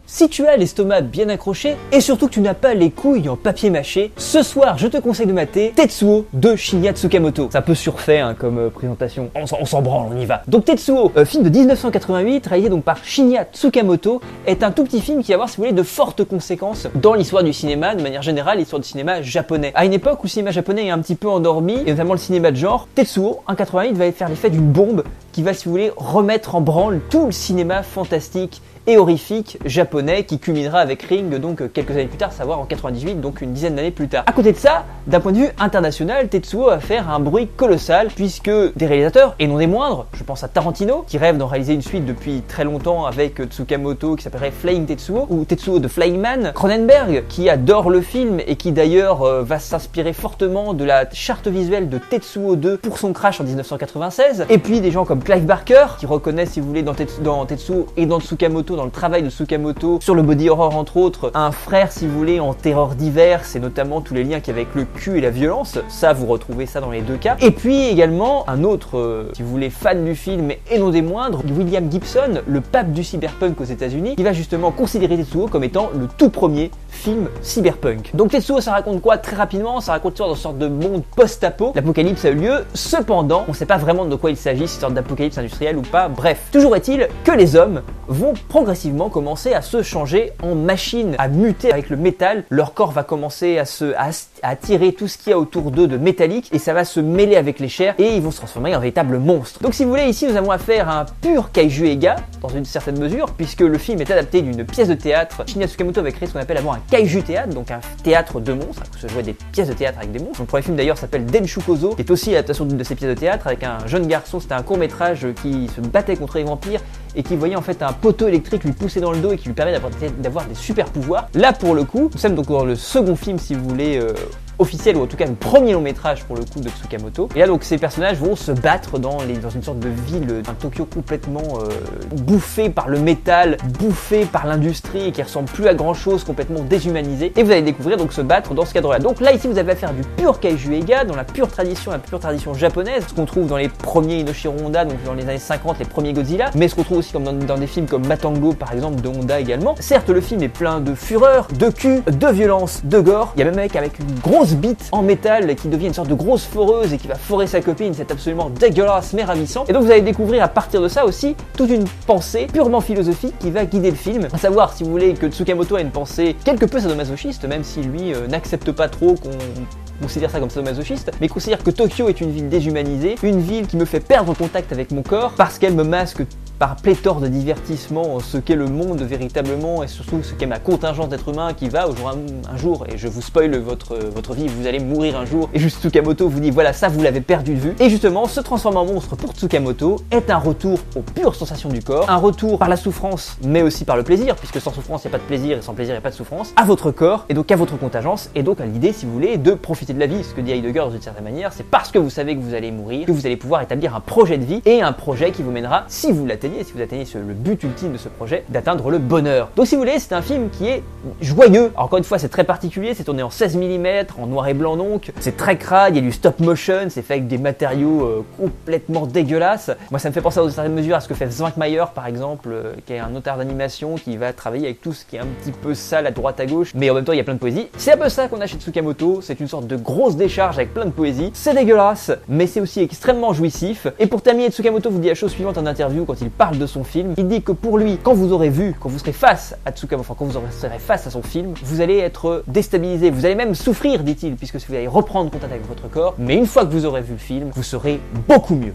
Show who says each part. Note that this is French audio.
Speaker 1: Si tu as l'estomac bien accroché et surtout que tu n'as pas les couilles en papier mâché, ce soir je te conseille de mater Tetsuo de Shinya Tsukamoto. C'est un peu surfait hein, comme présentation, on s'en branle, on y va. Donc Tetsuo, film de 1988 réalisé donc par Shinya Tsukamoto, est un tout petit film qui va avoir, si vous voulez, de fortes conséquences dans l'histoire du cinéma, de manière générale, l'histoire du cinéma japonais. À une époque où le cinéma japonais est un petit peu endormi, et notamment le cinéma de genre, Tetsuo, en 88, va faire l'effet d'une bombe qui va, si vous voulez, remettre en branle tout le cinéma fantastique et horrifique japonais qui culminera avec Ring donc quelques années plus tard, savoir en 98, donc une dizaine d'années plus tard. À côté de ça, d'un point de vue international, Tetsuo va faire un bruit colossal puisque des réalisateurs, et non des moindres, je pense à Tarantino, qui rêve d'en réaliser une suite depuis très longtemps avec Tsukamoto qui s'appellerait Flying Tetsuo, ou Tetsuo de Flying Man, Cronenberg, qui adore le film et qui d'ailleurs va s'inspirer fortement de la charte visuelle de Tetsuo 2 pour son crash en 1996, et puis des gens comme Clive Barker, qui reconnaissent, si vous voulez, dans Tetsuo et dans Tsukamoto, dans le travail de Tsukamoto sur le body horror entre autres, un frère si vous voulez en terreur diverses et notamment tous les liens qu'il y a avec le cul et la violence, ça vous retrouvez ça dans les deux cas. Et puis également un autre, si vous voulez, fan du film et non des moindres, William Gibson, le pape du cyberpunk aux États-Unis, qui va justement considérer Tetsuo comme étant le tout premier film cyberpunk. Donc Tetsuo, ça raconte quoi très rapidement? Ça raconte dans une sorte de monde post-apo. L'apocalypse a eu lieu, cependant, on ne sait pas vraiment de quoi il s'agit, si c'est une sorte d'apocalypse industrielle ou pas. Bref, toujours est-il que les hommes vont progressivement commencer à se changer en machines, à muter avec le métal. Leur corps va commencer à attirer tout ce qu'il y a autour d'eux de métallique et ça va se mêler avec les chairs et ils vont se transformer en véritables monstres. Donc si vous voulez, ici nous avons affaire à un pur kaiju ega dans une certaine mesure, puisque le film est adapté d'une pièce de théâtre. Shinya Tsukamoto avait créé ce qu'on appelle avant un kaiju théâtre, donc un théâtre de monstres, où se jouaient des pièces de théâtre avec des monstres. Donc, le premier film d'ailleurs s'appelle Denshukozo, qui est aussi l'adaptation d'une de ces pièces de théâtre avec un jeune garçon. C'était un court métrage qui se battait contre les vampires et qui voyait en fait un poteau électrique lui pousser dans le dos et qui lui permet d'avoir des super pouvoirs. Là pour le coup, nous sommes donc dans le second film si vous voulez officiel, ou en tout cas le premier long métrage pour le coup de Tsukamoto. Et là donc ces personnages vont se battre dans une sorte de ville, un Tokyo complètement bouffé par le métal, bouffé par l'industrie et qui ressemble plus à grand chose, complètement déshumanisé. Et vous allez découvrir donc se battre dans ce cadre-là. Donc là ici vous avez affaire du pur kaiju ega, dans la pure tradition japonaise, ce qu'on trouve dans les premiers Inoshiro Honda, donc dans les années 50, les premiers Godzilla, mais ce qu'on trouve aussi comme dans des films comme Matango par exemple de Honda également. Certes le film est plein de fureur, de cul, de violence, de gore. Il y a même un mec avec une grosse bite en métal qui devient une sorte de grosse foreuse et qui va forer sa copine, c'est absolument dégueulasse mais ravissant. Et donc vous allez découvrir à partir de ça aussi toute une pensée purement philosophique qui va guider le film. À savoir, si vous voulez, que Tsukamoto a une pensée quelque peu sadomasochiste, même si lui n'accepte pas trop qu'on considère ça comme sadomasochiste, mais considère que Tokyo est une ville déshumanisée, une ville qui me fait perdre contact avec mon corps parce qu'elle me masque par pléthore de divertissements ce qu'est le monde véritablement et surtout ce qu'est ma contingence d'être humain qui va un jour, et je vous spoil votre vie, vous allez mourir un jour, et juste Tsukamoto vous dit voilà, ça vous l'avez perdu de vue. Et justement, se transformer en monstre pour Tsukamoto est un retour aux pures sensations du corps, un retour par la souffrance mais aussi par le plaisir, puisque sans souffrance il n'y a pas de plaisir et sans plaisir il n'y a pas de souffrance, à votre corps et donc à votre contingence et donc à l'idée, si vous voulez, de profiter de la vie. Ce que dit Heidegger dans une certaine manière, c'est parce que vous savez que vous allez mourir que vous allez pouvoir établir un projet de vie, et un projet qui vous mènera, si vous atteignez le but ultime de ce projet, d'atteindre le bonheur. Donc si vous voulez, c'est un film qui est joyeux. Alors, encore une fois, c'est très particulier, c'est tourné en 16 mm, en noir et blanc donc, c'est très crade, il y a du stop motion, c'est fait avec des matériaux complètement dégueulasses. Moi ça me fait penser dans une certaine mesure à ce que fait Zwankmayer par exemple, qui est un auteur d'animation qui va travailler avec tout ce qui est un petit peu sale à droite à gauche, mais en même temps il y a plein de poésie. C'est un peu ça qu'on a chez Tsukamoto, c'est une sorte de grosse décharge avec plein de poésie, c'est dégueulasse, mais c'est aussi extrêmement jouissif. Et pour terminer, Tsukamoto vous dit la chose suivante en interview quand il parle de son film. Il dit que pour lui, quand vous serez face à Tsukamoto, quand vous serez face à son film, vous allez être déstabilisé, vous allez même souffrir, dit-il, puisque vous allez reprendre contact avec votre corps, mais une fois que vous aurez vu le film, vous serez beaucoup mieux.